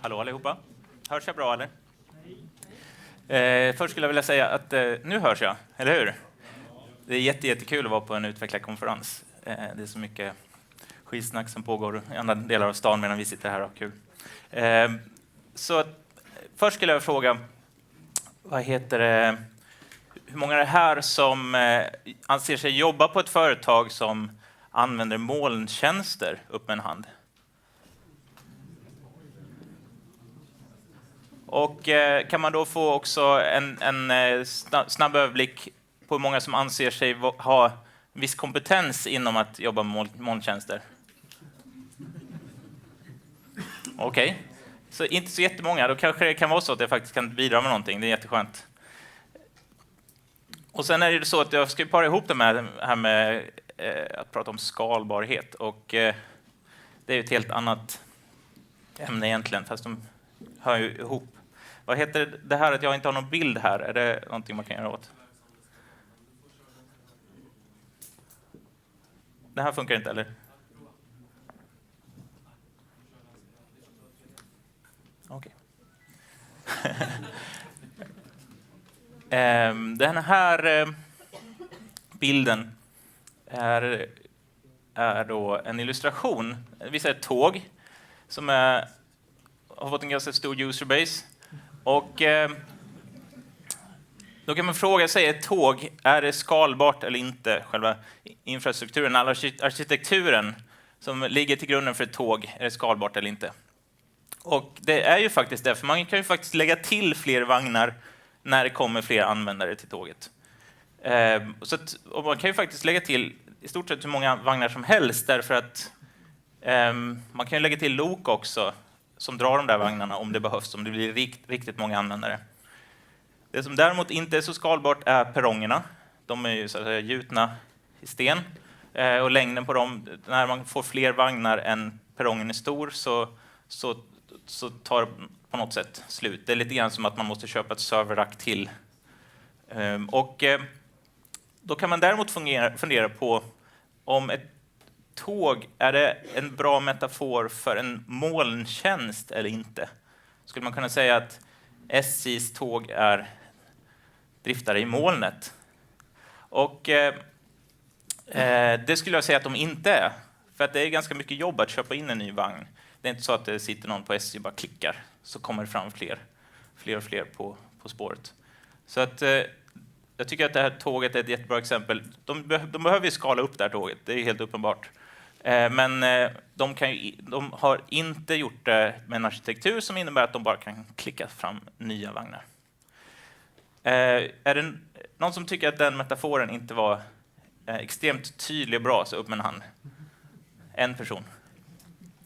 Hallå allihopa. Hörs jag bra eller? Först skulle jag vilja säga att nu hörs jag, eller hur? Det är jättekul att vara på en utvecklarkonferens. Det är så mycket skitsnack som pågår i andra delar av stan medan vi sitter här och har kul. Så först skulle jag fråga, hur många är det här som anser sig jobba på ett företag som använder molntjänster? Upp med en hand. Och kan man då få också en snabb överblick på hur många som anser sig ha viss kompetens inom att jobba med molntjänster? Okej. Så inte så jättemånga. Då kanske det kan vara så att jag faktiskt kan bidra med någonting. Det är jätteskönt. Och sen är det så att jag ska para ihop det här med att prata om skalbarhet. Och det är ett helt annat ämne egentligen, fast de hör ju ihop. Vad heter det här att jag inte har någon bild här? Är det någonting man kan göra åt? Det här funkar inte, eller? Okej. Den här bilden är då en illustration. Det visar ett tåg som har fått en ganska stor userbase. Och då kan man fråga sig, ett tåg, är det skalbart eller inte? Själva infrastrukturen, arkitekturen som ligger till grunden för ett tåg, är det skalbart eller inte? Och det är ju faktiskt det, för man kan ju faktiskt lägga till fler vagnar när det kommer fler användare till tåget. Och man kan ju faktiskt lägga till i stort sett hur många vagnar som helst, därför att man kan ju lägga till lok också som drar de där vagnarna om det behövs, om det blir riktigt många användare. Det som däremot inte är så skalbart är perrongerna. De är ju så att säga gjutna i sten. Och längden på dem, när man får fler vagnar än perrongen är stor, så tar det på något sätt slut. Det är lite grann som att man måste köpa ett serverrack till. Och då kan man däremot fundera på om ett tåg, är det en bra metafor för en molntjänst eller inte? Skulle man kunna säga att SJs tåg är driftare i molnet? Och det skulle jag säga att de inte är. För att det är ganska mycket jobb att köpa in en ny vagn. Det är inte så att det sitter någon på SJ och bara klickar, så kommer det fram fler och fler på spåret. Så att jag tycker att det här tåget är ett jättebra exempel. De behöver ju skala upp det här tåget, det är helt uppenbart. Men de har inte gjort det med en arkitektur som innebär att de bara kan klicka fram nya vagnar. Är det någon som tycker att den metaforen inte var extremt tydlig och bra, så upp med en hand. En person.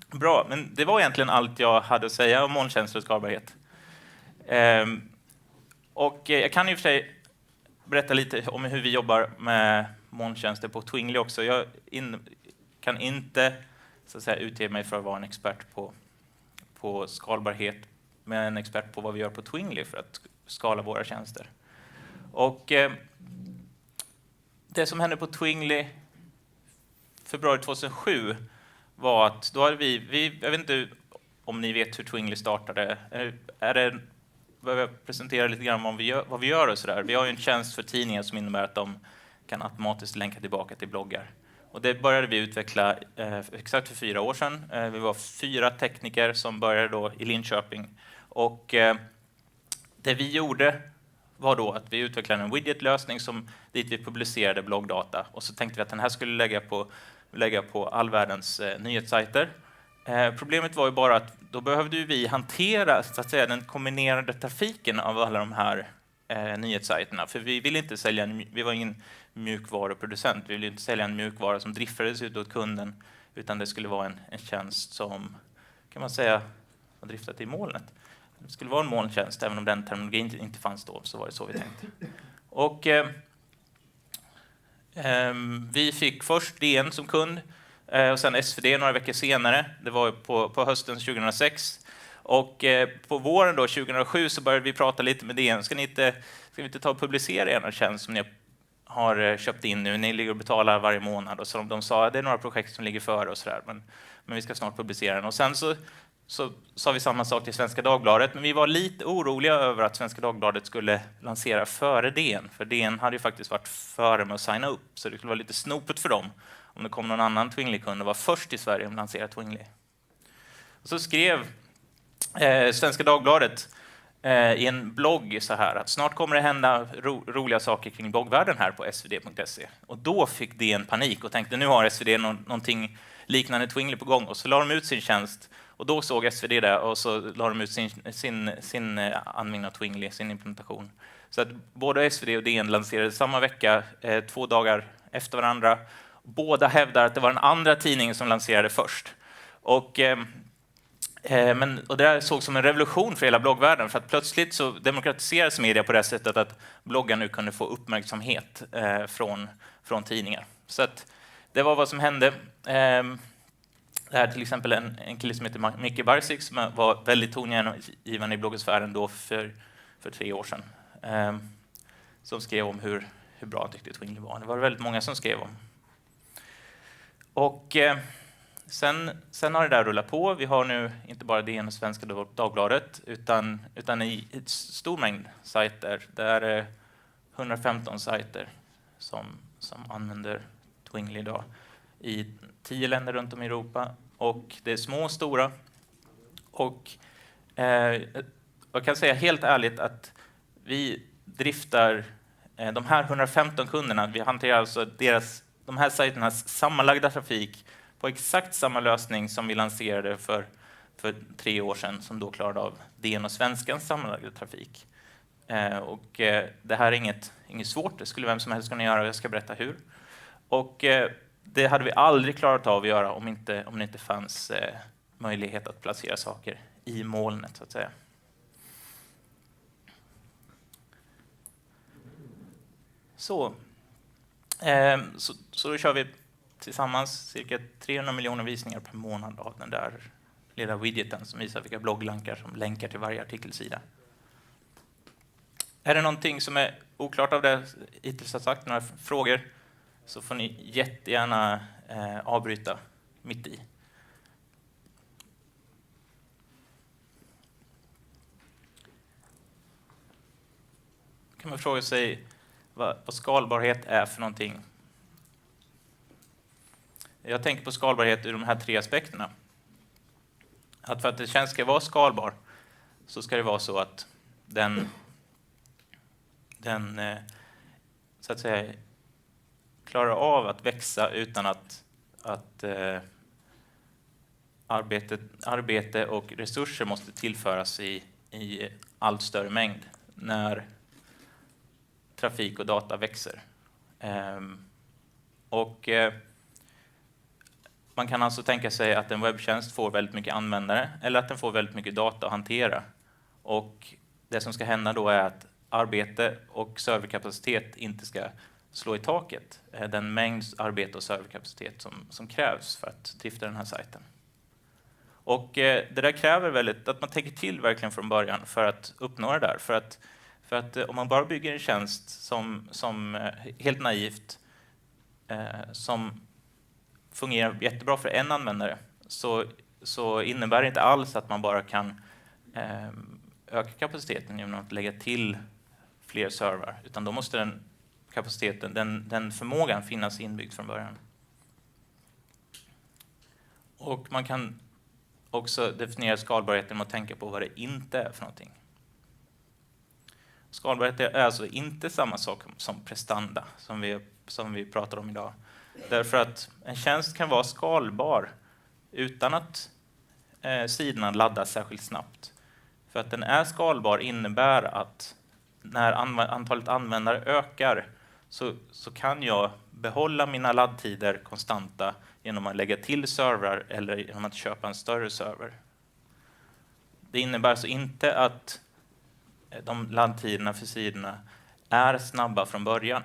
Bra, men det var egentligen allt jag hade att säga om molntjänster och skalbarhet. Och jag kan i och för sig berätta lite om hur vi jobbar med molntjänster på Twingly också. Jag kan inte så att säga utge mig för att vara en expert på skalbarhet, men en expert på vad vi gör på Twingly för att skala våra tjänster. Och det som hände på Twingly februari 2007 var att då hade vi jag vet inte om ni vet hur Twingly startade. Behöver jag presentera lite grann om vad vi gör och sådär. Vi har ju en tjänst för tidningar som innebär att de kan automatiskt länka tillbaka till bloggar. Och det började vi utveckla exakt för 4 år sedan. Vi var 4 tekniker som började då i Linköping. Och det vi gjorde var då att vi utvecklade en widgetlösning dit vi publicerade bloggdata. Och så tänkte vi att den här skulle lägga på all världens nyhetssajter. Problemet var ju bara att då behövde vi hantera så att säga, den kombinerade trafiken av alla de här nyhetssajterna. För vi ville inte sälja vi var ingen mjukvaruproducent. Vi ville inte sälja en mjukvara som driftades ut åt kunden, utan det skulle vara en tjänst som, kan man säga, var driftat i molnet. Det skulle vara en molntjänst, även om den terminologin inte fanns då, så var det så vi tänkte. Och vi fick först DN som kund och sen SvD några veckor senare. Det var på hösten 2006. Och på våren då, 2007 så började vi prata lite med DN. Ska vi inte ta och publicera er tjänst som ni har köpt in nu? Ni ligger och betalar varje månad. Och så de sa att det är några projekt som ligger före och sådär. Men vi ska snart publicera den. Och sen så så sa vi samma sak till Svenska Dagbladet, men vi var lite oroliga över att Svenska Dagbladet skulle lansera före DN, för DN hade ju faktiskt varit före med att signa upp, så det skulle vara lite snopet för dem om det kom någon annan Twingly-kund och var först i Sverige att lansera Twingly. Och så skrev Svenska Dagbladet i en blogg så här att snart kommer det hända roliga saker kring bloggvärlden här på svd.se. Och då fick DN panik och tänkte nu har SvD någonting liknande Twingly på gång, och så la de ut sin tjänst. Och då såg SvD det och så la de ut sin användning av Twingly, sin implementation. Så att både SvD och DN lanserade samma vecka, 2 dagar efter varandra. Båda hävdar att det var den andra tidningen som lanserade först. Och det där såg som en revolution för hela bloggvärlden, för att plötsligt så demokratiseras media på det sättet att bloggar nu kunde få uppmärksamhet från tidningar. Så att det var vad som hände. Det här till exempel en kille som heter Micke Barsik som var väldigt tongivande i bloggsfären då för 3 år sedan. Som skrev om hur bra han tyckte Twingly var. Det var väldigt många som skrev om. Och sen har det där rullat på. Vi har nu inte bara DN och Svenska Dagbladet utan i ett stor mängd sajter. Det är 115 sajter som använder Twingly idag i 10 länder runt om i Europa, och det är små och stora. Och jag kan säga helt ärligt att vi driftar de här 115 kunderna, vi hanterar alltså de här sajternas sammanlagda trafik på exakt samma lösning som vi lanserade för 3 år sedan, som då klarade av DN och Svenskans sammanlagda trafik. Och det här är inget svårt, det skulle vem som helst kunna göra, jag ska berätta hur. Och det hade vi aldrig klarat av att göra om det inte fanns möjlighet att placera saker i molnet, så att säga. Så då kör vi tillsammans cirka 300 miljoner visningar per månad av den där lilla widgeten som visar vilka blogglänkar som länkar till varje artikelsida. Är det någonting som är oklart av det hittills har sagt, några frågor, så får ni jättegärna avbryta mitt i. Kan man fråga sig vad skalbarhet är för någonting. Jag tänker på skalbarhet ur de här 3 aspekterna. Att för att en tjänst ska vara skalbar så ska det vara så att den så att säga klarar av att växa utan att arbete och resurser måste tillföras i allt större mängd när trafik och data växer. Man kan alltså tänka sig att en webbtjänst får väldigt mycket användare eller att den får väldigt mycket data att hantera. Och det som ska hända då är att arbete och serverkapacitet inte ska slå i taket. Den mängd arbete och serverkapacitet som krävs för att drifta den här sajten. Och det där kräver väldigt att man tänker till verkligen från början för att uppnå det där. För att om man bara bygger en tjänst som helt naivt som fungerar jättebra för en användare, så innebär det inte alls att man bara kan öka kapaciteten genom att lägga till fler servrar, utan då måste den kapaciteten, den förmågan finnas inbyggd från början. Och man kan också definiera skalbarheten med att tänka på vad det inte är för någonting. Skalbarhet är alltså inte samma sak som prestanda som vi pratar om idag. Därför att en tjänst kan vara skalbar utan att sidorna laddas särskilt snabbt. För att den är skalbar innebär att när antalet användare ökar så kan jag behålla mina laddtider konstanta genom att lägga till servrar eller genom att köpa en större server. Det innebär alltså inte att de laddtiderna för sidorna är snabba från början.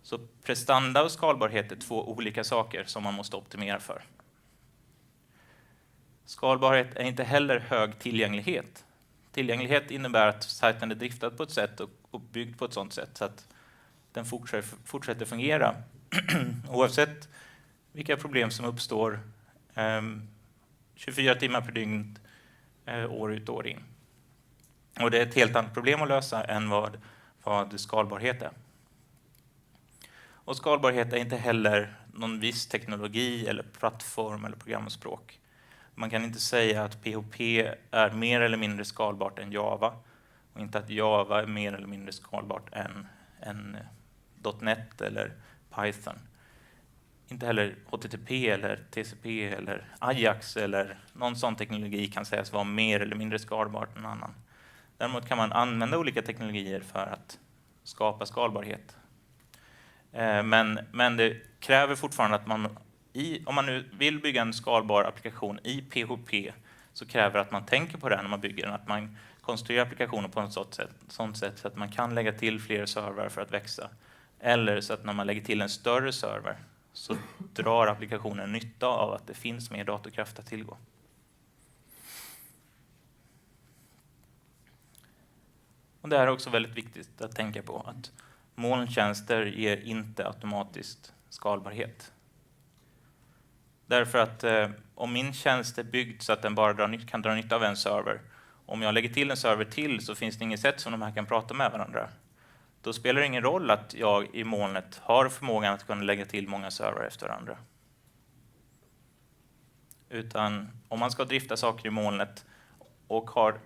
Så prestanda och skalbarhet är 2 olika saker som man måste optimera för. Skalbarhet är inte heller hög tillgänglighet. Tillgänglighet innebär att sajten är driftad på ett sätt och byggd på ett sådant sätt så att den fortsätter fungera oavsett vilka problem som uppstår. 24 timmar per dygn, år ut och år in. Och det är ett helt annat problem att lösa än vad skalbarhet är. Och skalbarhet är inte heller någon viss teknologi eller plattform eller programspråk. Man kan inte säga att PHP är mer eller mindre skalbart än Java. Och inte att Java är mer eller mindre skalbart än .NET eller Python. Inte heller HTTP eller TCP eller Ajax eller någon sån teknologi kan sägas vara mer eller mindre skalbart än annan. Däremot kan man använda olika teknologier för att skapa skalbarhet. Men det kräver fortfarande att om man nu vill bygga en skalbar applikation i PHP så kräver det att man tänker på det när man bygger den. Att man konstruerar applikationen på ett sådant sätt så att man kan lägga till fler servrar för att växa. Eller så att när man lägger till en större server så drar applikationen nytta av att det finns mer datorkraft att tillgå. Och det här är också väldigt viktigt att tänka på, att molntjänster ger inte automatiskt skalbarhet. Därför att om min tjänst är byggd så att den bara kan dra nytta av en server, om jag lägger till en server till så finns det inget sätt som de här kan prata med varandra. Då spelar det ingen roll att jag i molnet har förmågan att kunna lägga till många server efter varandra. Utan om man ska drifta saker i molnet och har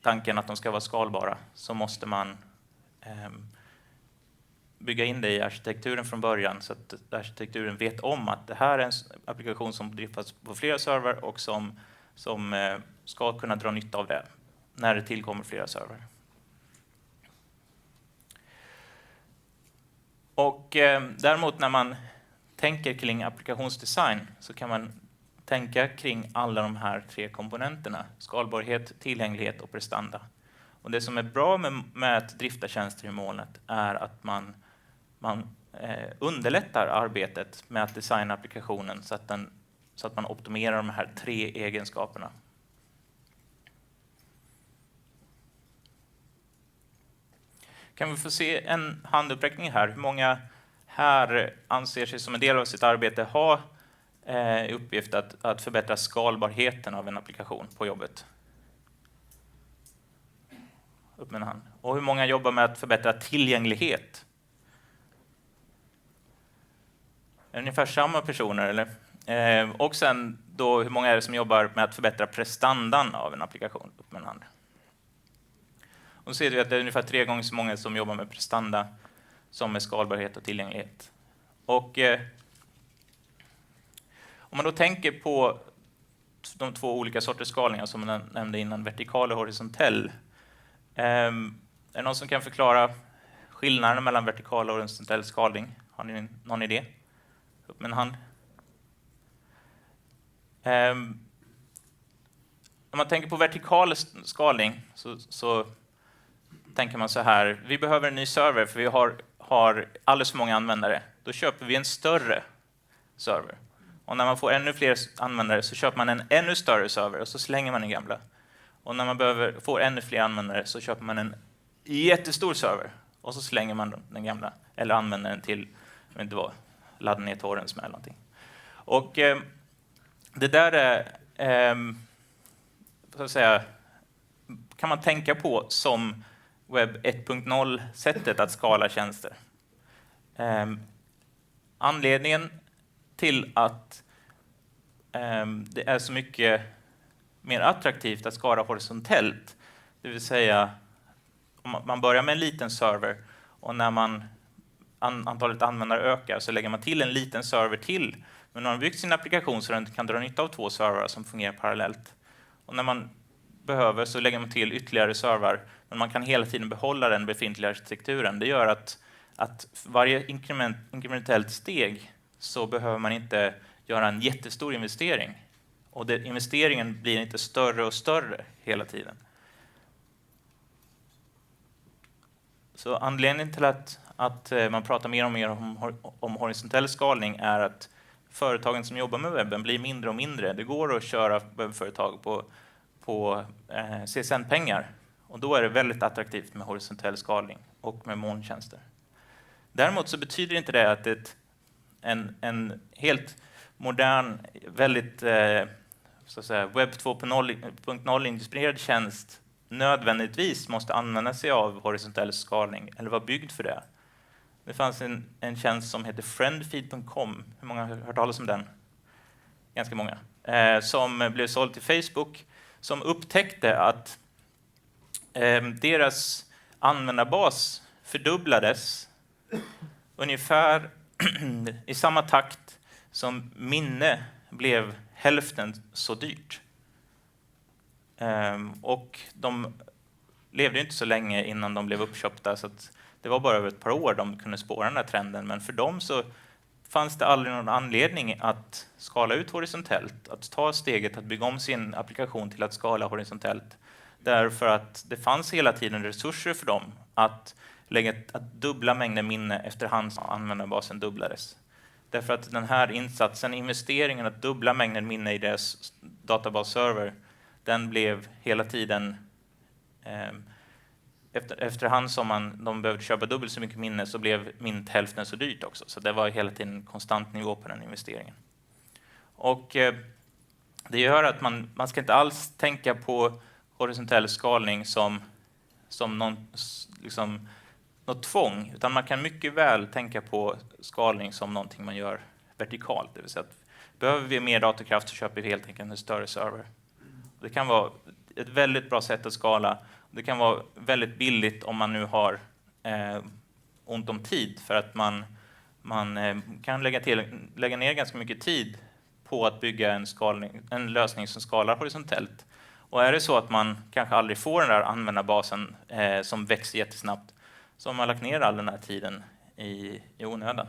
tanken att de ska vara skalbara så måste man bygga in det i arkitekturen från början så att arkitekturen vet om att det här är en applikation som driftas på flera server och som ska kunna dra nytta av det när det tillkommer flera server. Och däremot när man tänker kring applikationsdesign så kan man tänka kring alla de här 3 komponenterna: skalbarhet, tillgänglighet och prestanda. Och det som är bra med att drifta tjänster i molnet är att man underlättar arbetet med att designa applikationen så att man optimerar de här 3 egenskaperna. Kan vi få se en handuppräckning här? Hur många här anser sig som en del av sitt arbete ha i uppgift att förbättra skalbarheten av en applikation på jobbet? Upp med en hand. Och hur många jobbar med att förbättra tillgänglighet? Är det ungefär samma personer, eller? Och sen då, hur många är det som jobbar med att förbättra prestandan av en applikation? Upp med en hand. Och så ser vi att det är ungefär 3 gånger så många som jobbar med prestanda som med skalbarhet och tillgänglighet. Och om man då tänker på de 2 olika sorters skalningar som jag nämnde innan, vertikal och horisontell. Är det någon som kan förklara skillnaden mellan vertikal och horisontell skalning? Har ni någon idé? Upp med en hand. Om man tänker på vertikal skalning så tänker man så här: vi behöver en ny server för vi har alldeles för många användare. Då köper vi en större server. Och när man får ännu fler användare så köper man en ännu större server och så slänger man den gamla. Och när man får ännu fler användare så köper man en jättestor server och så slänger man den gamla. Eller använder den till, jag vet inte vad, ladda ner torrents med eller någonting. Och det där är, så att säga, kan man tänka på som webb 1.0-sättet att skala tjänster. Anledningen till att det är så mycket mer attraktivt att skala horisontellt, det vill säga om man börjar med en liten server och när antalet användare ökar så lägger man till en liten server till. Men när man byggt sin applikation så den kan dra nytta av 2 servrar som fungerar parallellt. Och när man behöver så lägger man till ytterligare servrar, men man kan hela tiden behålla den befintliga arkitekturen. Det gör att varje inkrementellt steg så behöver man inte göra en jättestor investering. Och investeringen blir inte större och större hela tiden. Så anledningen till att man pratar mer och mer om horisontell skalning är att företagen som jobbar med webben blir mindre och mindre. Det går att köra webbföretag på CSN-pengar. Och då är det väldigt attraktivt med horisontell skalning och med molntjänster. Däremot så betyder inte det att en helt modern, väldigt så att säga, webb 2.0 inspirerad tjänst nödvändigtvis måste använda sig av horisontell skalning eller vara byggd för det. Det fanns en tjänst som heter friendfeed.com. Hur många har hört talas om den? Ganska många. Som blev såld till Facebook, som upptäckte att deras användarbas fördubblades ungefär i samma takt som minne blev hälften så dyrt. Och de levde inte så länge innan de blev uppköpta, så att det var bara över ett par år de kunde spåra den här trenden. Men för dem så fanns det aldrig någon anledning att skala ut horisontellt, att ta steget att bygga om sin applikation till att skala horisontellt. Därför att det fanns hela tiden resurser för dem att dubbla mängden minne efterhand som användarbasen dubblades. Därför att den här insatsen, investeringen att dubbla mängden minne i deras databasserver, den blev hela tiden, efterhand som de behövde köpa dubbelt så mycket minne, så blev minnet hälften så dyrt också. Så det var hela tiden en konstant nivå på den investeringen. Och det gör att man ska inte alls tänka på horisontell skalning som något tvång, utan man kan mycket väl tänka på skalning som någonting man gör vertikalt. Det vill säga att behöver vi mer datorkraft så köper vi helt enkelt en större server. Det kan vara ett väldigt bra sätt att skala. Det kan vara väldigt billigt om man nu har ont om tid, för att man kan lägga ner ganska mycket tid på att bygga en lösning som skalar horisontellt. Och är det så att man kanske aldrig får den där användarbasen som växer jättesnabbt, så har man lagt ner all den här tiden i onödan.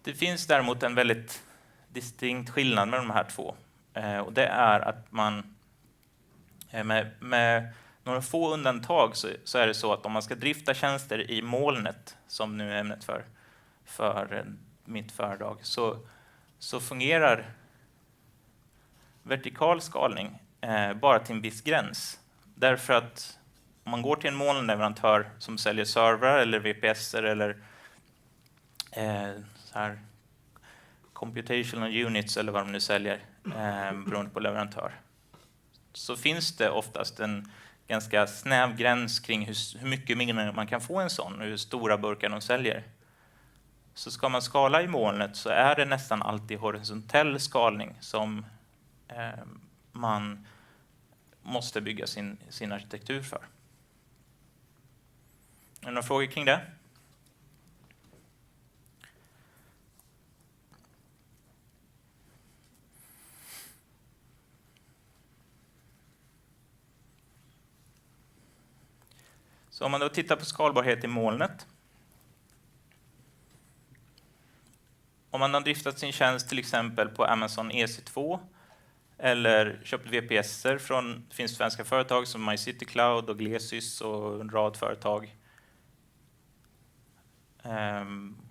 Det finns däremot en väldigt distinkt skillnad med de här två. Och det är att man med några få undantag så är det så att om man ska drifta tjänster i molnet, som nu är ämnet för mitt föredrag, så fungerar vertikal skalning bara till en viss gräns. Därför att om man går till en molnleverantör som säljer servrar eller VPSer eller så här computational units eller vad de nu säljer, beroende på leverantör, så finns det oftast en ganska snäv gräns kring hur mycket minne man kan få en sån och hur stora burkar de säljer. Så ska man skala i molnet så är det nästan alltid horisontell skalning som man måste bygga sin arkitektur för. Är det några frågor kring det? Så om man då tittar på skalbarhet i molnet. Om man har driftat sin tjänst till exempel på Amazon EC2 eller köpt VPSer från finns svenska företag som MyCityCloud och Glesys och en rad företag.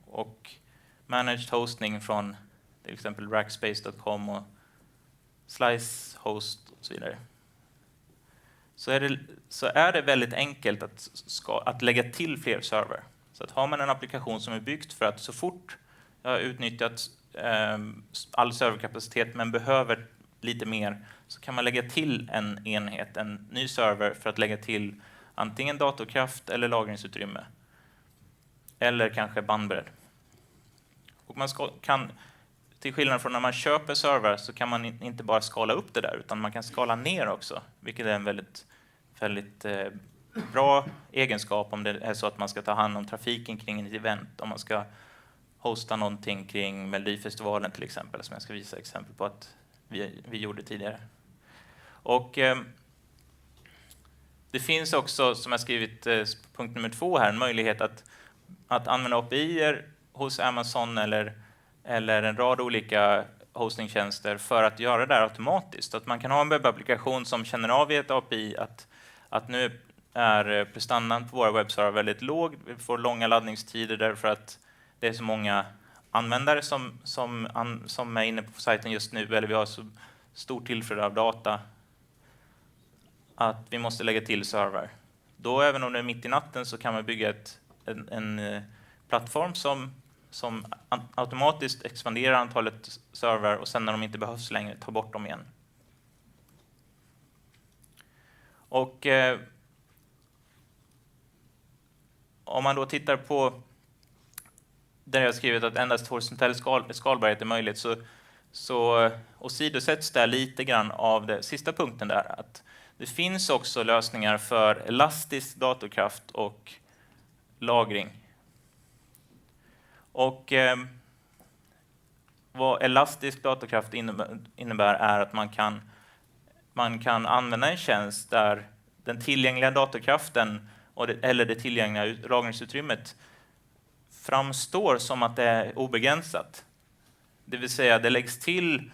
Och managed hosting från till exempel rackspace.com och slicehost och så vidare. Så är det väldigt enkelt att lägga till fler server. Så att har man en applikation som är byggt för att så fort jag har utnyttjat all serverkapacitet men behöver lite mer, så kan man lägga till en enhet, en ny server, för att lägga till antingen datorkraft eller lagringsutrymme. Eller kanske bandbredd. Och man kan, till skillnad från när man köper server, så kan man inte bara skala upp det där, utan man kan skala ner också. Vilket är en väldigt bra egenskap om det är så att man ska ta hand om trafiken kring ett event. Om man ska hosta någonting kring Melodifestivalen till exempel, som jag ska visa exempel på att vi gjorde tidigare. Och det finns också, som jag skrivit punkt nummer 2 här, en möjlighet att använda API-er hos Amazon eller en rad olika hostingtjänster för att göra det där automatiskt. Att man kan ha en webbapplikation som känner av i ett API att nu är prestandan på våra webbserver väldigt låg. Vi får långa laddningstider därför att det är så många användare som är inne på sajten just nu, eller vi har så stor tillflöde av data att vi måste lägga till server. Då, även om det är mitt i natten, så kan man bygga en plattform som automatiskt expanderar antalet servrar och sen när de inte behövs längre tar bort dem igen. Och om man då tittar på där jag har skrivit att endast horisontell skalbarhet är möjligt, så åsidosätts där lite grann av den sista punkten där, att det finns också lösningar för elastisk datorkraft och lagring. Och vad elastisk datorkraft innebär är att man kan använda en tjänst där den tillgängliga datorkraften eller det tillgängliga lagringsutrymmet framstår som att det är obegränsat. Det vill säga det läggs till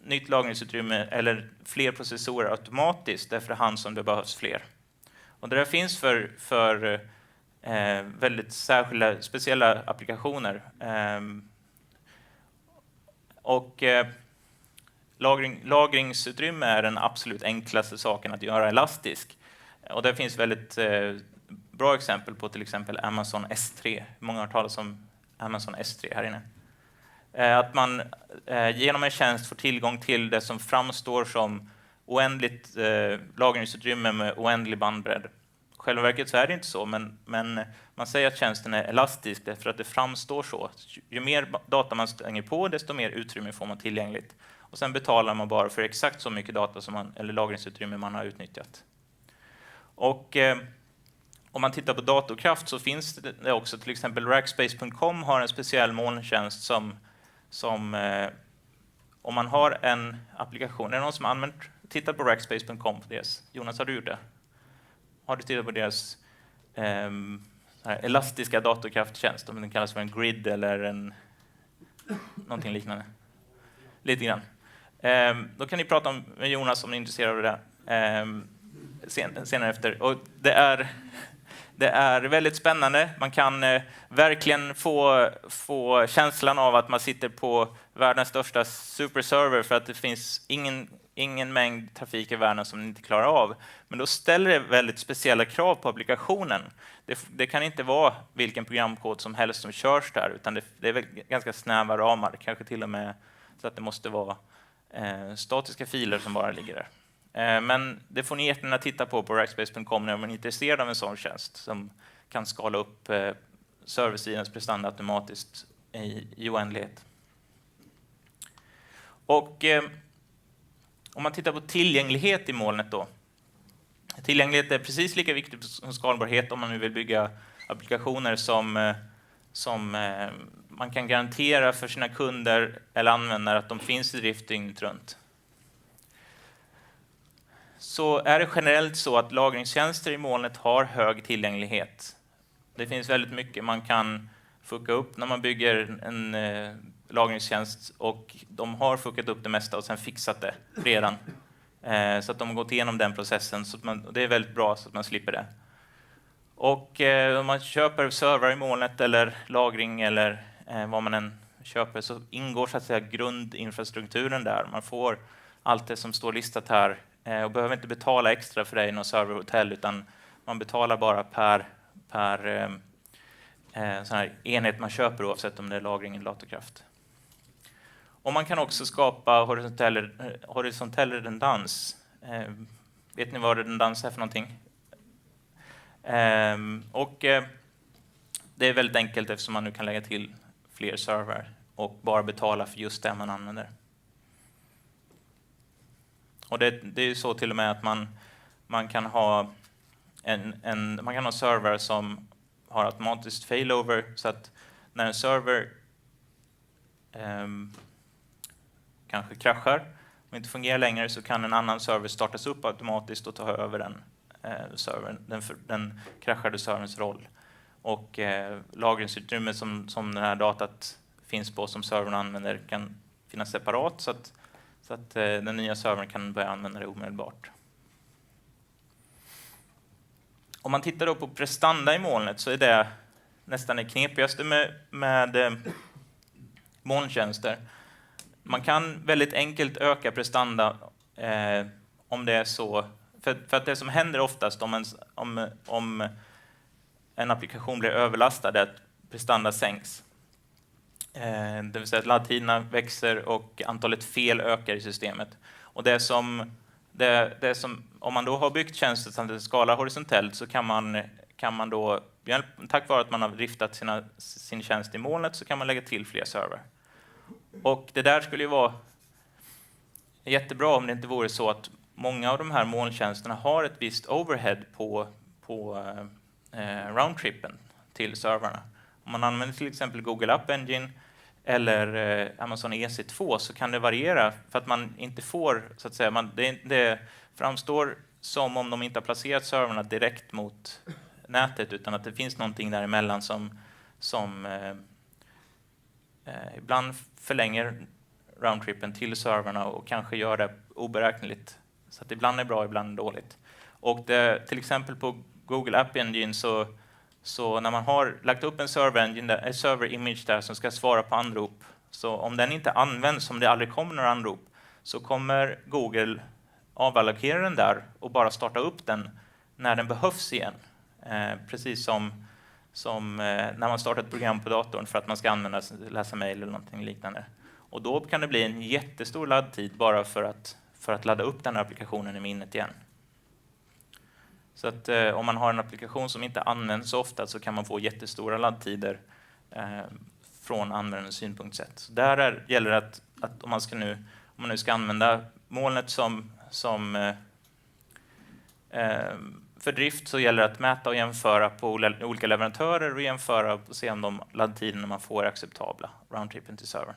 nytt lagringsutrymme eller fler processorer automatiskt efterhand som det behövs fler. Och det där finns för väldigt särskilda, speciella applikationer. Och lagringsutrymme är den absolut enklaste saken att göra elastisk. Och det finns väldigt bra exempel på till exempel Amazon S3. Många har talat om Amazon S3 här inne. Att man genom en tjänst får tillgång till det som framstår som oändligt lagringsutrymme med oändlig bandbredd. Själva verket så är det inte så, men man säger att tjänsten är elastisk därför att det framstår så. Ju mer data man stänger på, desto mer utrymme får man tillgängligt. Och sen betalar man bara för exakt så mycket data som eller lagringsutrymme man har utnyttjat. Och om man tittar på datorkraft så finns det också, till exempel Rackspace.com har en speciell molntjänst som om man har en applikation, är det någon som har tittat på Rackspace.com? Jonas, har du gjort det? Har du tittat på deras elastiska datorkrafttjänst, om den kallas för en grid eller någonting liknande? Lite grann. Då kan ni prata med Jonas om ni är intresserade av det där senare efter. Och det är väldigt spännande. Man kan verkligen få känslan av att man sitter på världens största superserver för att det finns ingen mängd trafik i världen som ni inte klarar av. Men då ställer det väldigt speciella krav på applikationen. Det kan inte vara vilken programkod som helst som körs där, utan det är väl ganska snäva ramar. Kanske till och med så att det måste vara statiska filer som bara ligger där. Men det får ni jättegärna titta på Rackspace.com när man är intresserad av en sån tjänst som kan skala upp serversidans prestanda automatiskt i oändlighet. Och om man tittar på tillgänglighet i molnet då. Tillgänglighet är precis lika viktigt som skalbarhet om man nu vill bygga applikationer som man kan garantera för sina kunder eller användare att de finns i drift dygnet runt. Så är det generellt så att lagringstjänster i molnet har hög tillgänglighet. Det finns väldigt mycket man kan fucka upp när man bygger en lagringstjänst, och de har fuckat upp det mesta och sen fixat det redan. Så att de har gått igenom den processen, så att det är väldigt bra så att man slipper det. Och om man köper servrar i molnet eller lagring eller vad man än köper, så ingår så att säga grundinfrastrukturen där. Man får allt det som står listat här och behöver inte betala extra för det i någon serverhotell, utan man betalar bara per sån här enhet man köper, oavsett om det är lagring eller datorkraft. Och man kan också skapa horisontell redundans. Vet ni vad redundans är för någonting? Det är väldigt enkelt eftersom man nu kan lägga till fler servrar och bara betala för just det man använder. Och det är ju så till och med att man kan ha man kan ha servrar som har automatiskt failover, så att när en server kanske kraschar och inte fungerar längre, så kan en annan server startas upp automatiskt och ta över den kraschade serverns roll. Och lagringsutrymmet som det här datat finns på, som servern använder, kan finnas separat, så att den nya servern kan börja använda det omedelbart. Om man tittar då på prestanda i molnet, så är det nästan det knepigaste med molntjänster. Man kan väldigt enkelt öka prestanda om det är så. För att det som händer oftast om en applikation blir överlastad är att prestanda sänks. Det vill säga att laddtiderna växer och antalet fel ökar i systemet. Och det som om man då har byggt tjänster som det skalar horisontellt, så kan man då, tack vare att man har driftat sin tjänst i molnet, så kan man lägga till fler server. Och det där skulle ju vara jättebra om det inte vore så att många av de här molntjänsterna har ett visst overhead på roundtrippen till servrarna. Om man använder till exempel Google App Engine eller Amazon EC2, så kan det variera för att man inte får, så att säga, det framstår som om de inte har placerat servrarna direkt mot nätet, utan att det finns någonting däremellan som ibland förlänger roundtrippen till servrarna och kanske gör det oberäkneligt. Så att ibland är bra, ibland dåligt. Och till exempel på Google App Engine så när man har lagt upp en server image där som ska svara på anrop, så om den inte används, om det aldrig kommer några anrop, så kommer Google avallokera den där och bara starta upp den när den behövs igen. Precis som när man startar ett program på datorn för att man ska läsa mejl eller någonting liknande. Och då kan det bli en jättestor laddtid bara för att ladda upp den här applikationen i minnet igen. Så att om man har en applikation som inte används så ofta, så kan man få jättestora laddtider från användarens synpunkt sett. Så där gäller det att om man nu ska använda molnet som för drift, så gäller det att mäta och jämföra på olika leverantörer och jämföra och se om de laddtiderna man får är acceptabla, roundtrippen till servern.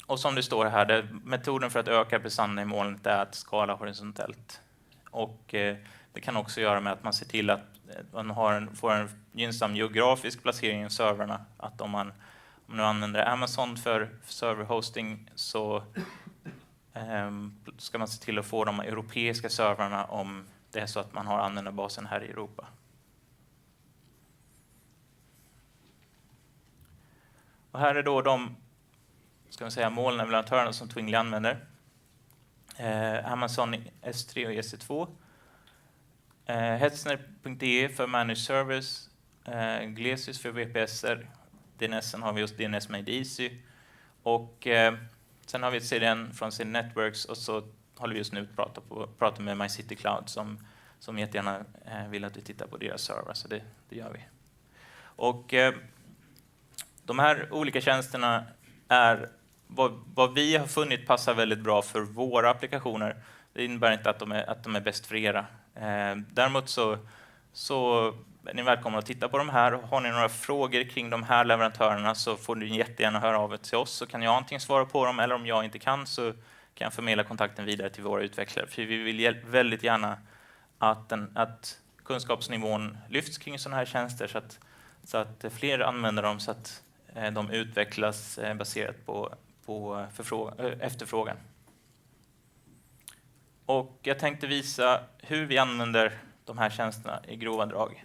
Och som det står här, metoden för att öka prestanda i molnet är att skala horisontellt. Och det kan också göra med att man ser till att man får en gynnsam geografisk placering i servrarna. Att om man nu använder Amazon för serverhosting, så ska man se till att få de europeiska servrarna om det är så att man har användarbasen här i Europa. Och här är då de molnleverantörerna som Twingly använder. Amazon S3 och EC2. Hetzner.de för managed service. Glesius för VPSer. DNSen har vi hos DNS Made Easy. Och sen har vi ett CDN från CD Networks, och så håller vi just nu prata med MyCityCloud som jättegärna vill att vi tittar på deras server, så det gör vi. Och de här olika tjänsterna är vad vi har funnit passar väldigt bra för våra applikationer. Det innebär inte att de är bäst för era. Däremot så är ni välkomna att titta på de här. Har ni några frågor kring de här leverantörerna, så får ni jättegärna höra av er till oss, så kan jag antingen svara på dem, eller om jag inte kan, så kan jag förmedla kontakten vidare till våra utvecklare. För vi vill väldigt gärna att kunskapsnivån lyfts kring sådana här tjänster, så att fler använder dem, så att de utvecklas baserat på efterfrågan. Och jag tänkte visa hur vi använder de här tjänsterna i grova drag.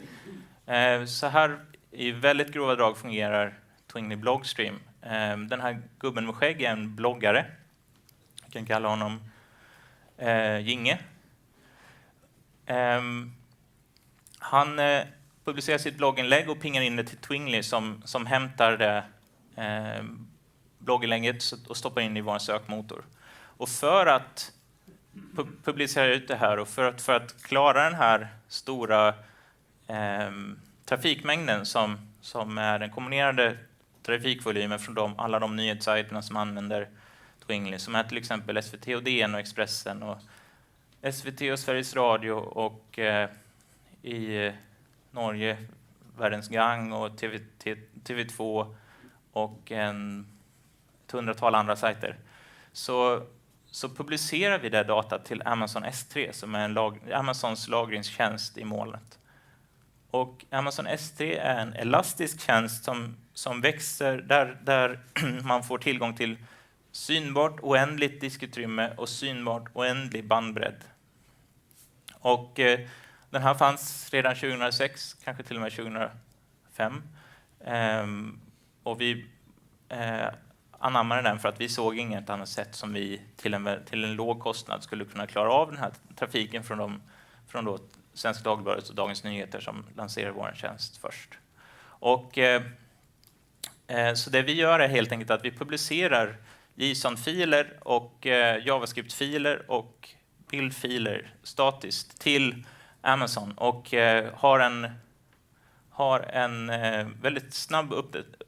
Så här i väldigt grova drag fungerar Twingly Bloggstream. Den här gubben med skägg är en bloggare. Jag kan kalla honom Ginge. Han publicerar sitt blogginlägg och pingar in det till Twingly som hämtar det blogginlägget och stoppar in i vår sökmotor. Och för att publicera ut det här och för att klara den här stora trafikmängden som är den kombinerade trafikvolymen från alla de nyhetssajterna som använder Twingly, som är till exempel SVT och DN och Expressen och SVT och Sveriges Radio och i Norge Världens Gang och TV2 och ett hundratal andra sajter, så publicerar vi det data till Amazon S3 som är Amazons lagringstjänst i molnet. Och Amazon S3 är en elastisk tjänst som växer där man får tillgång till synbart oändligt diskutrymme och synbart oändlig bandbredd. Och den här fanns redan 2006, kanske till och med 2005. Och vi anammade den för att vi såg inget annat sätt som vi till en låg kostnad skulle kunna klara av den här trafiken från då Svenska Dagbladet och Dagens Nyheter som lanserar vår tjänst först. Och, så det vi gör är helt enkelt att vi publicerar JSON-filer och JavaScript-filer och bildfiler statiskt till Amazon och har en väldigt snabb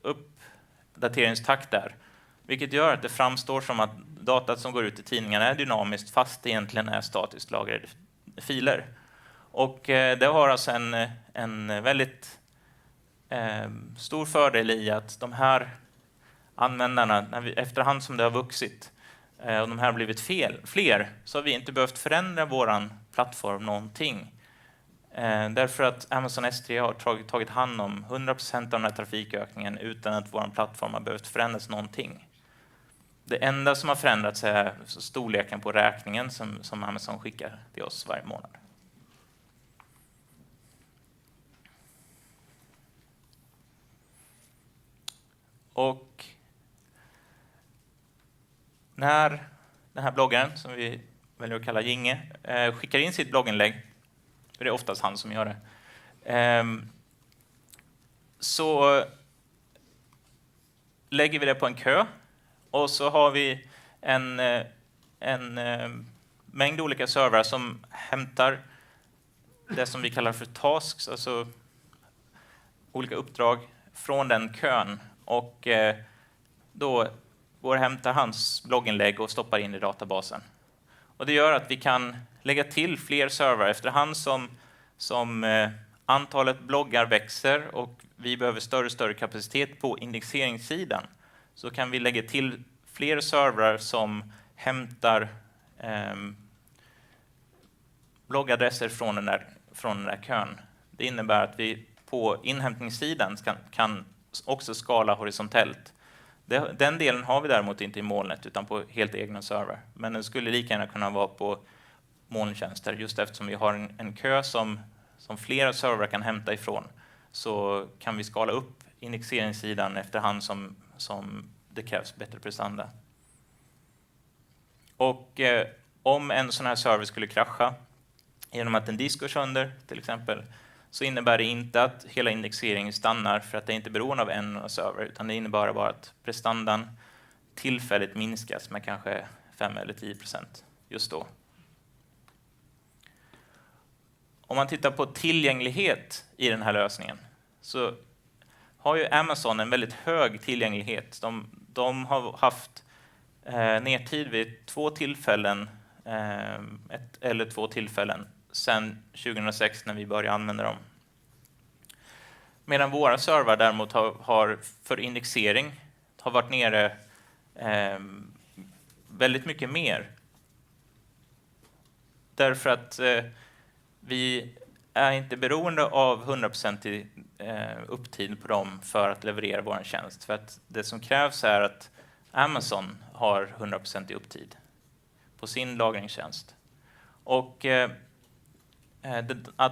uppdateringstakt där. Vilket gör att det framstår som att datat som går ut i tidningarna är dynamiskt fast det egentligen är statiskt lagrade filer. Och det har alltså en väldigt stor fördel i att de här användarna, efterhand som det har vuxit och de här har blivit fler, så har vi inte behövt förändra vår plattform någonting. Därför att Amazon S3 har tagit hand om 100% av den här trafikökningen utan att vår plattform har behövt förändras någonting. Det enda som har förändrats är storleken på räkningen som Amazon skickar till oss varje månad. Och när den här bloggaren, som vi väljer att kalla Inge, skickar in sitt blogginlägg, för det är oftast han som gör det, så lägger vi det på en kö och så har vi en mängd olika servrar som hämtar det som vi kallar för tasks, alltså olika uppdrag från den kön, och då hämtar hans blogginlägg och stoppar in i databasen. Och det gör att vi kan lägga till fler servrar efterhand som antalet bloggar växer och vi behöver större och större kapacitet på indexeringssidan. Så kan vi lägga till fler servrar som hämtar bloggadresser från den där kön. Det innebär att vi på inhämtningssidan kan också skala horisontellt. Den delen har vi däremot inte i molnet utan på helt egna server. Men den skulle lika gärna kunna vara på molntjänster just eftersom vi har en kö som flera servrar kan hämta ifrån. Så kan vi skala upp indexeringssidan efterhand som det krävs bättre prestanda. Och om en sån här server skulle krascha genom att en disk går sönder till exempel, så innebär det inte att hela indexeringen stannar för att det inte är beroende av en server, utan det innebär bara att prestandan tillfälligt minskas med kanske 5 eller 10% just då. Om man tittar på tillgänglighet i den här lösningen så har ju Amazon en väldigt hög tillgänglighet. De har haft nedtid vid 2 tillfällen, ett eller 2 tillfällen sedan 2006 när vi började använda dem. Medan våra servrar däremot har för indexering har varit nere väldigt mycket mer. Därför att vi är inte beroende av 100% upptid på dem för att leverera vår tjänst. För att det som krävs är att Amazon har 100% i upptid på sin lagringstjänst. Och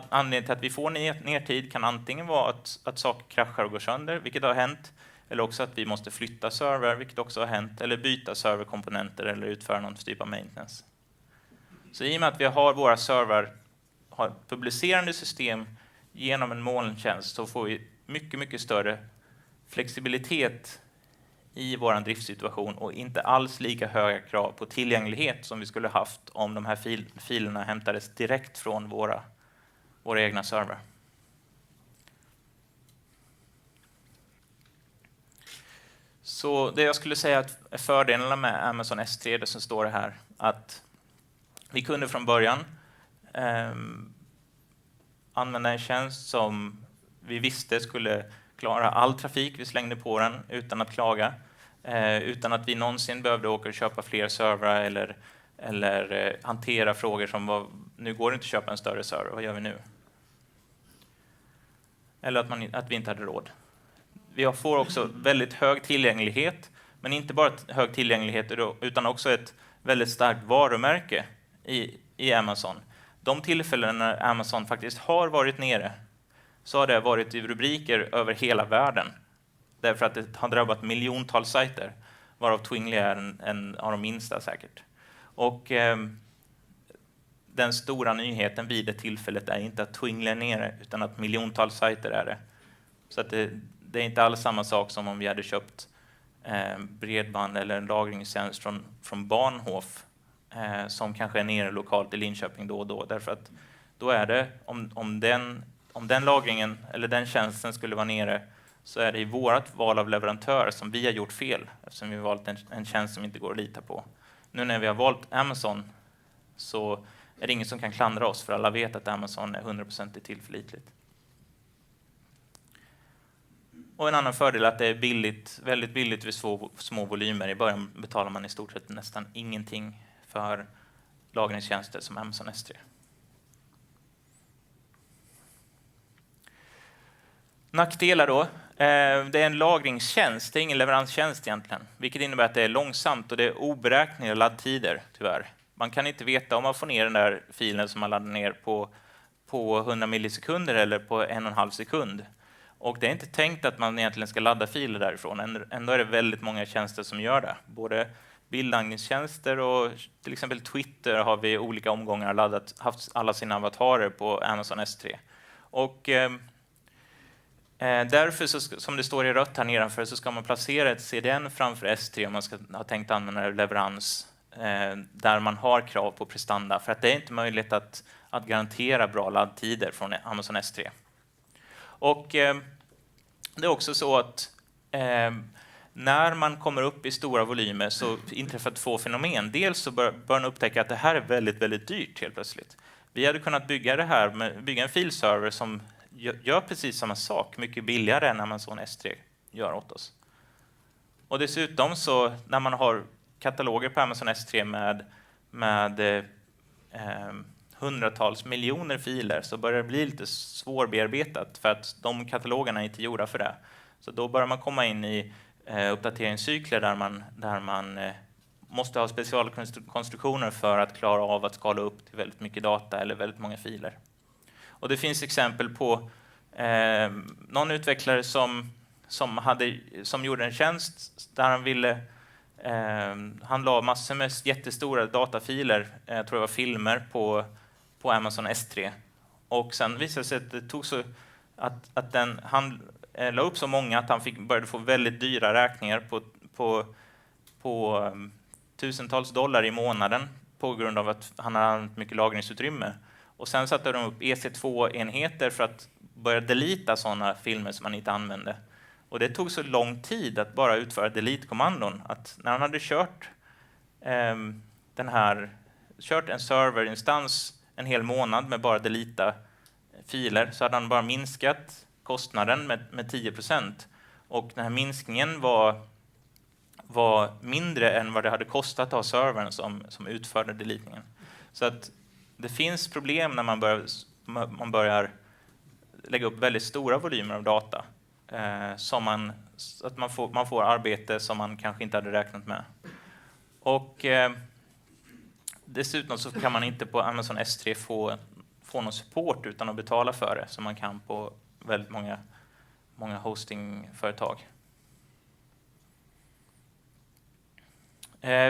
anledningen till att vi får nertid kan antingen vara att saker kraschar och går sönder, vilket har hänt, eller också att vi måste flytta server, vilket också har hänt, eller byta serverkomponenter eller utföra någon typ av maintenance. Så i och med att vi har våra servrar har publicerande system genom en molntjänst så får vi mycket, mycket större flexibilitet i vår driftssituation och inte alls lika höga krav på tillgänglighet som vi skulle haft om de här filerna hämtades direkt från våra egna servrar. Så det jag skulle säga är fördelarna med Amazon S3, det som står det här, att vi kunde från början använda en tjänst som vi visste skulle klara all trafik vi slängde på den utan att klaga. Utan att vi någonsin behövde åka och köpa fler servrar eller hantera frågor som nu går det inte att köpa en större server, vad gör vi nu? Eller att vi inte hade råd. Vi får också väldigt hög tillgänglighet, men inte bara hög tillgänglighet utan också ett väldigt starkt varumärke i Amazon. De tillfällen när Amazon faktiskt har varit nere så har det varit i rubriker över hela världen. Därför att det har drabbat miljontals sajter, varav Twingly är en av de minsta säkert. Och den stora nyheten vid det tillfället är inte att Twingly är nere, utan att miljontals sajter är det. Så att det är inte alls samma sak som om vi hade köpt bredband eller en lagringstjänst från Bahnhof som kanske är nere lokalt i Linköping då och då. Därför att då är det, om den lagringen eller den tjänsten skulle vara nere, så är det i vårt val av leverantör som vi har gjort fel, eftersom vi har valt en tjänst som inte går att lita på. Nu när vi har valt Amazon så är det ingen som kan klandra oss, för alla vet att Amazon är 100% tillförlitligt. Och en annan fördel är att det är billigt, väldigt billigt vid små volymer. I början betalar man i stort sett nästan ingenting för lagringstjänster som Amazon S3. Nackdelar då. Det är en lagringstjänst, det är ingen leveranstjänst egentligen. Vilket innebär att det är långsamt och det är oberäkneliga laddtider, tyvärr. Man kan inte veta om man får ner den där filen som man laddar ner på 100 millisekunder eller på 1,5 sekund. Och det är inte tänkt att man egentligen ska ladda filer därifrån. Ändå är det väldigt många tjänster som gör det. Både bildladdningstjänster och till exempel Twitter har vi i olika omgångar haft alla sina avatarer på Amazon S3. Och därför, som det står i rött här nedanför, så ska man placera ett CDN framför S3 om man ska ha tänkt använda leverans där man har krav på prestanda. För att det är inte möjligt att garantera bra laddtider från Amazon S3. Och det är också så att när man kommer upp i stora volymer så inträffar 2 fenomen. Dels så bör man upptäcka att det här är väldigt, väldigt dyrt helt plötsligt. Vi hade kunnat bygga en filserver som gör precis samma sak, mycket billigare än Amazon S3 gör åt oss. Och dessutom så när man har kataloger på Amazon S3 med hundratals miljoner filer, så börjar det bli lite svårbearbetat, för att de katalogerna är inte gjorda för det. Så då börjar man komma in i uppdateringscykler där man måste ha specialkonstruktioner för att klara av att skala upp till väldigt mycket data eller väldigt många filer. Och det finns exempel på någon utvecklare som gjorde en tjänst där han la massor med jättestora datafiler, jag tror det var filmer, på Amazon S3. Och sen visade det sig att det tog så att han la upp så många att han började få väldigt dyra räkningar på tusentals dollar i månaden på grund av att han hade använt mycket lagringsutrymme. Och sen satte de upp EC2-enheter för att börja delita sådana filmer som man inte använde. Och det tog så lång tid att bara utföra delete-kommandon att när han hade kört en serverinstans en hel månad med bara delita filer, så hade han bara minskat kostnaden med 10%. Och den här minskningen var mindre än vad det hade kostat att ha servern som utförde deletningen. Så att det finns problem när man börjar lägga upp väldigt stora volymer av data. Att man får arbete som man kanske inte hade räknat med. Och dessutom så kan man inte på Amazon S3 få någon support utan att betala för det, som man kan på väldigt många hostingföretag.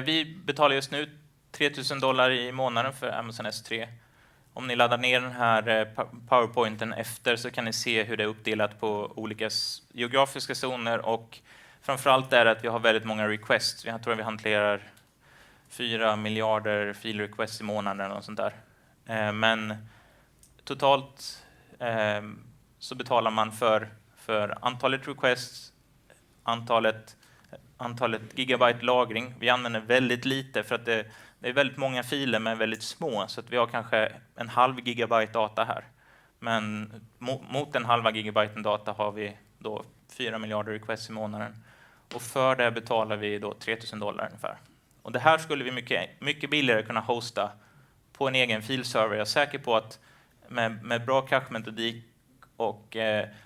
Vi betalar just nu $3,000 i månaden för Amazon S3. Om ni laddar ner den här PowerPointen efter så kan ni se hur det är uppdelat på olika geografiska zoner, och framförallt är det att vi har väldigt många requests. Jag tror att vi hanterar 4 miljarder fil-requests i månaden eller något sånt där. Men totalt så betalar man för antalet requests, antalet gigabyte lagring. Vi använder väldigt lite för att det är väldigt många filer men väldigt små, så att vi har kanske 0,5 gigabyte data här. Men mot den halva gigabyten data har vi då 4 miljarder requests i månaden. Och för det betalar vi då $3,000 ungefär. Och det här skulle vi mycket billigare kunna hosta på en egen filserver. Jag är säker på att med bra cache-metodik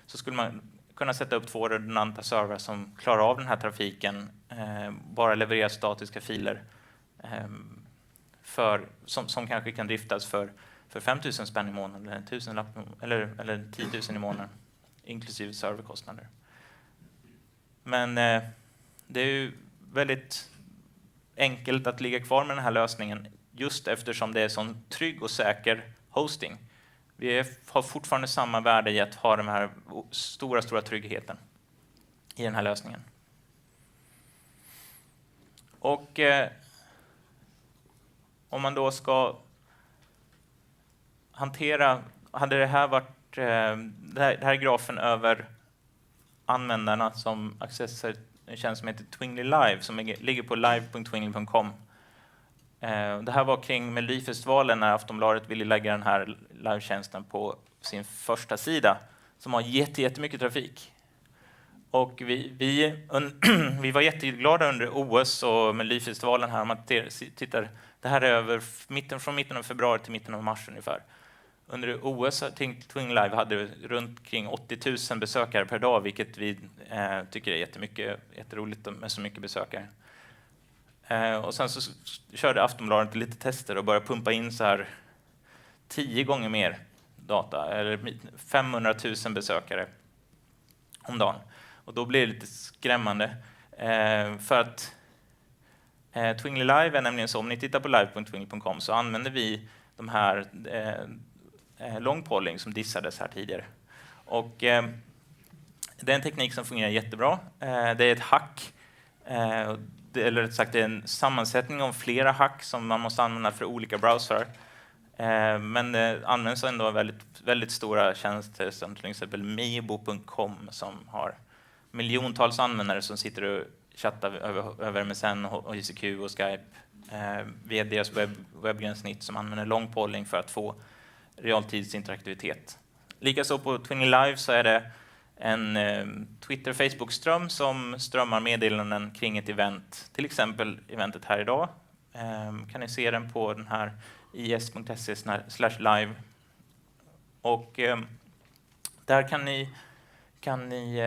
så skulle man kunna sätta upp 2 redundanta servrar som klarar av den här trafiken, bara leverera statiska filer som kanske kan driftas för 5 000 spänn i månaden eller 10 000 i månaden, inklusive serverkostnader. Men det är ju väldigt enkelt att ligga kvar med den här lösningen, just eftersom det är sån trygg och säker hosting. Vi har fortfarande samma värde i att ha den här stora tryggheten. i den här lösningen. Och om man då ska hantera, hade det här varit, det här är grafen över användarna som accessar en tjänst som heter Twingly Live, som ligger på live.twingly.com. Det här var kring Melodifestivalen när Aftonbladet ville lägga den här live-tjänsten på sin första sida, som har jättemycket trafik. Och vi var jätteglada under OS och Melodifestivalen här. Om man tittar, det här är över från mitten av februari till mitten av mars ungefär. Under OS Twingly Live hade runt kring 80 000 besökare per dag, vilket vi tycker är jätteroligt med så mycket besökare. Och sen så körde Aftonbladet lite tester och började pumpa in så här 10 gånger mer data, eller 500 000 besökare om dagen. Och då blir det lite skrämmande, för att Twingly Live är nämligen så, om ni tittar på live.twingly.com så använder vi de här long polling som dissades här tidigare. Och det är en teknik som fungerar jättebra. Det är ett hack, eller rätt sagt det är en sammansättning av flera hack som man måste använda för olika browsrar. Men det används ändå av väldigt stora tjänster som till exempel mebo.com som har miljontals användare som sitter och chattar över MSN och ICQ och Skype via deras webbgränssnitt som använder long polling för att få realtidsinteraktivitet. Likaså på Twingly Live så är det en Twitter-Facebook-ström som strömmar meddelanden kring ett event. Till exempel eventet här idag. Kan ni se den på den här is.se/live. Och där kan ni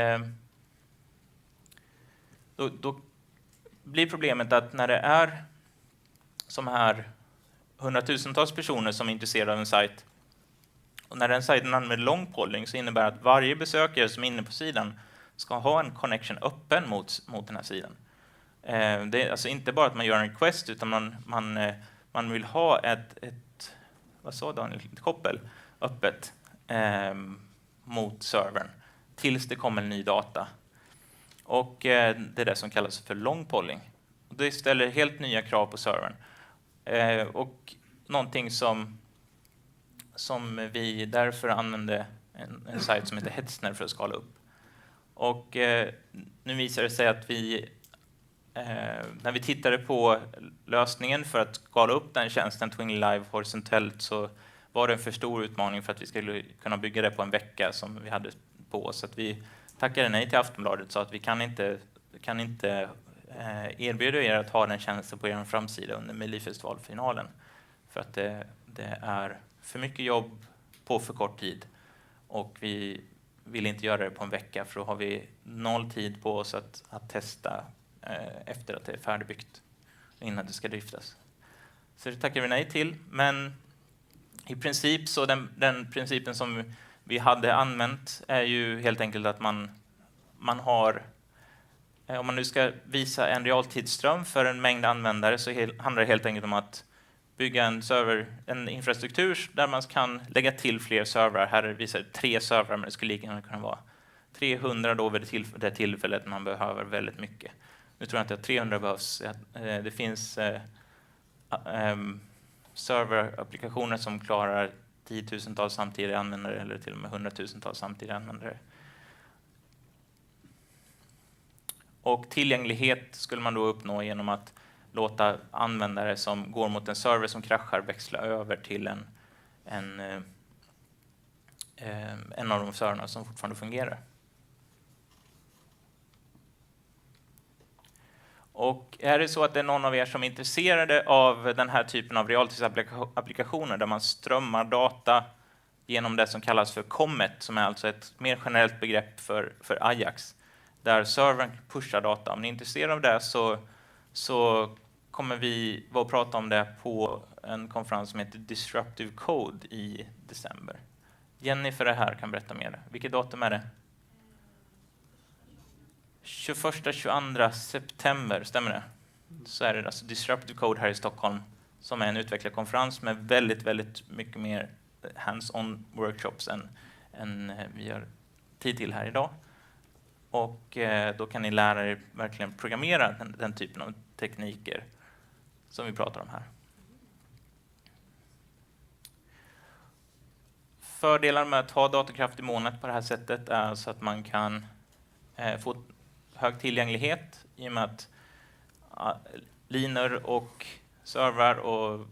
då blir problemet att när det är som här hundratusentals personer som är intresserade av en sajt, och när den sajten använder long polling så innebär att varje besökare som är inne på sidan ska ha en connection öppen mot den här sidan. Det är alltså inte bara att man gör en request, utan man vill ha ett vad sa Daniel, ett koppel öppet mot servern tills det kommer ny data. Och det är det som kallas för long polling. Det ställer helt nya krav på servern. Och någonting som vi därför använde en sajt som heter Källström för att skala upp. Och nu visar det sig att när vi tittade på lösningen för att skala upp den tjänsten Twingly Live horisontellt, så var det en för stor utmaning för att vi skulle kunna bygga det på en vecka som vi hade på oss. Så att vi tackade nej till Aftonbladet, så att vi kan inte erbjuda er att ha den tjänsten på er framsida under Melodifestivalfinalen. För att det är för mycket jobb på för kort tid, och vi vill inte göra det på en vecka, för då har vi 0 tid på oss att testa efter att det är färdigbyggt innan det ska driftas. Så det tackar vi nej till, men i princip så den principen som vi hade använt är ju helt enkelt att man har, om man nu ska visa en realtidsström för en mängd användare, så handlar det helt enkelt om att bygga en infrastruktur där man kan lägga till fler servrar. Här visar det 3 servrar, men det skulle lika gärna kunna vara 300 då vid det tillfället man behöver väldigt mycket. Nu tror jag inte att 300 behövs. Det finns serverapplikationer som klarar 10 000-tals samtidiga användare, eller till och med 100 000-tals samtidiga användare. Och tillgänglighet skulle man då uppnå genom att låta användare som går mot en server som kraschar växla över till en av de servrarna som fortfarande fungerar. Och är det så att det är någon av er som är intresserade av den här typen av realtidsapplikationer där man strömmar data genom det som kallas för Comet, som är alltså ett mer generellt begrepp för Ajax, där servern pushar data. Om ni är intresserade av det så kommer vi att prata om det på en konferens som heter Disruptive Code i december. Jennifer är här, kan berätta mer. Vilket datum är det? 21-22 september, stämmer det? Så är det alltså Disruptive Code här i Stockholm, som är en utvecklarkonferens med väldigt mycket mer hands-on workshops än vi har tid till här idag. Och då kan ni lära er verkligen programmera den typen av tekniker som vi pratar om här. Fördelar med att ha datorkraft i molnet på det här sättet är alltså att man kan få hög tillgänglighet i och med att linor och servrar och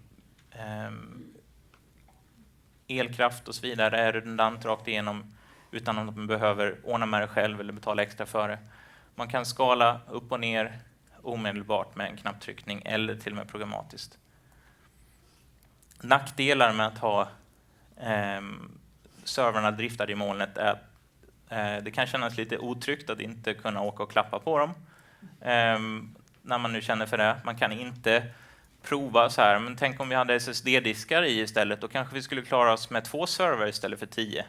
elkraft och så vidare är redundant rakt igenom utan att man behöver ordna med det själv eller betala extra för det. Man kan skala upp och ner omedelbart med en knapptryckning eller till och med programmatiskt. Nackdelar med att ha servrarna driftade i molnet är att det kan kännas lite otryggt att inte kunna åka och klappa på dem. När man nu känner för det. Man kan inte prova så här, men tänk om vi hade SSD-diskar i istället, då kanske vi skulle klara oss med 2 server istället för 10.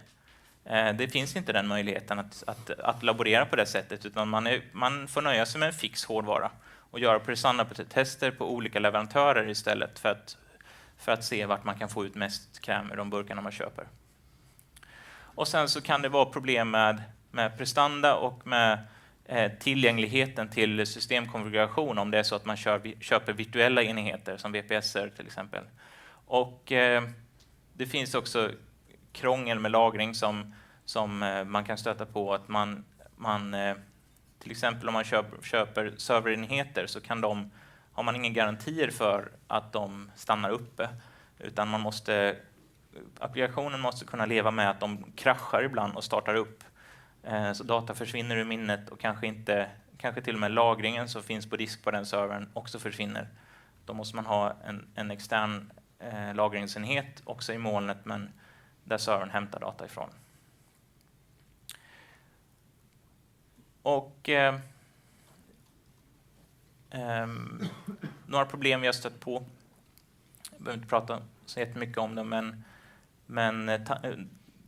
Det finns inte den möjligheten att laborera på det sättet, utan man får nöja sig med en fix hårdvara och göra prestanda-tester på olika leverantörer istället för att se vart man kan få ut mest kräm ur de burkarna man köper. Och sen så kan det vara problem med prestanda och med tillgängligheten till systemkonfiguration om det är så att man köper virtuella enheter som VPSer till exempel. Och det finns också krångel med lagring som man kan stöta på, att man till exempel om man köper serverenheter så har man ingen garantier för att de stannar uppe, utan applikationen måste kunna leva med att de kraschar ibland och startar upp. Så data försvinner ur minnet och kanske till och med lagringen som finns på disk på den servern också försvinner. Då måste man ha en extern lagringsenhet också i molnet, men där servern hämtar data ifrån. Och några problem vi har stött på. Jag behöver inte prata så jättemycket om det, men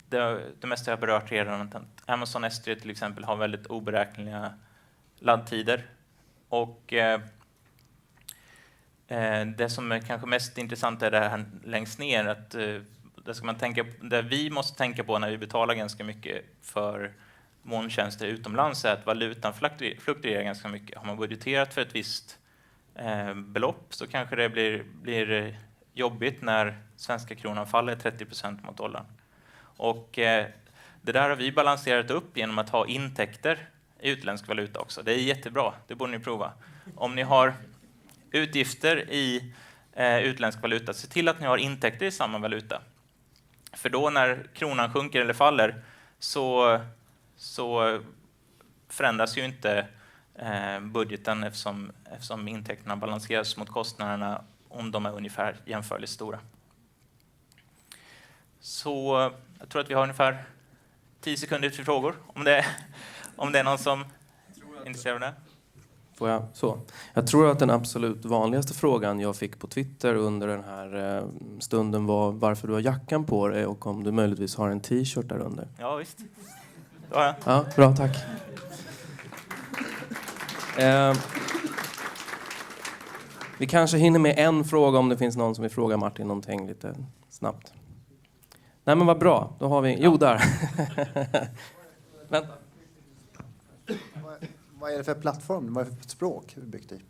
det mesta jag har berört redan. Amazon S3 till exempel har väldigt oberäkneliga laddtider. Och det som är kanske mest intressant är det här längst ner. Att det vi måste tänka på när vi betalar ganska mycket för molntjänster utomlands är att valutan fluktuerar ganska mycket. Har man budgeterat för ett visst belopp så kanske det blir jobbigt när svenska kronan faller 30% mot dollarn. Och det där har vi balanserat upp genom att ha intäkter i utländsk valuta också. Det är jättebra, det borde ni prova. Om ni har utgifter i utländsk valuta, se till att ni har intäkter i samma valuta. För då när kronan sjunker eller faller så förändras ju inte budgeten eftersom intäkterna balanseras mot kostnaderna om de är ungefär jämförligt stora. Så jag tror att vi har ungefär 10 sekunder till frågor om det är någon som är intresserad av det. Får jag så? Jag tror att den absolut vanligaste frågan jag fick på Twitter under den här stunden var varför du har jackan på dig och om du möjligtvis har en t-shirt där under. Ja, visst. Det har jag. Ja, bra, tack. Vi kanske hinner med en fråga om det finns någon som vill fråga Martin någonting lite snabbt. Nej, men vad bra. Då har vi... Jo, där. Vänta. Vad är det för plattform? Vad är det för språk vi byggt i?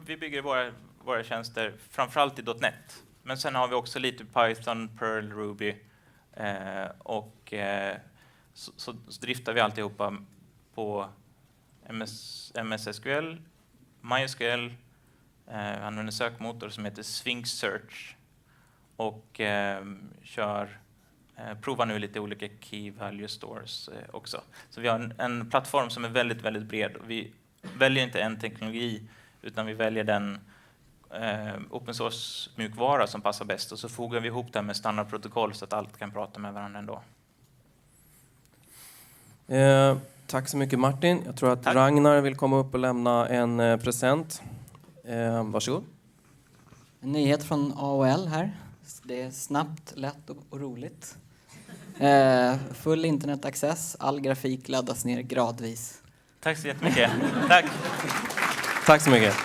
Vi bygger våra tjänster framförallt i .NET. Men sen har vi också lite Python, Perl, Ruby. Så driftar vi alltihopa på MS SQL, MySQL, använder sökmotor som heter Sphinx Search och provar nu lite olika key value stores också. Så vi har en plattform som är väldigt, väldigt bred. Vi väljer inte en teknologi utan vi väljer den open source mjukvara som passar bäst och så fogar vi ihop det med standardprotokoll så att allt kan prata med varandra ändå. Tack så mycket Martin. Jag tror att Tack. Ragnar vill komma upp och lämna en present. Varsågod. En nyhet från AOL här. Det är snabbt, lätt och roligt. Full internetaccess. All grafik laddas ner gradvis. Tack så jättemycket. Tack. Tack så mycket.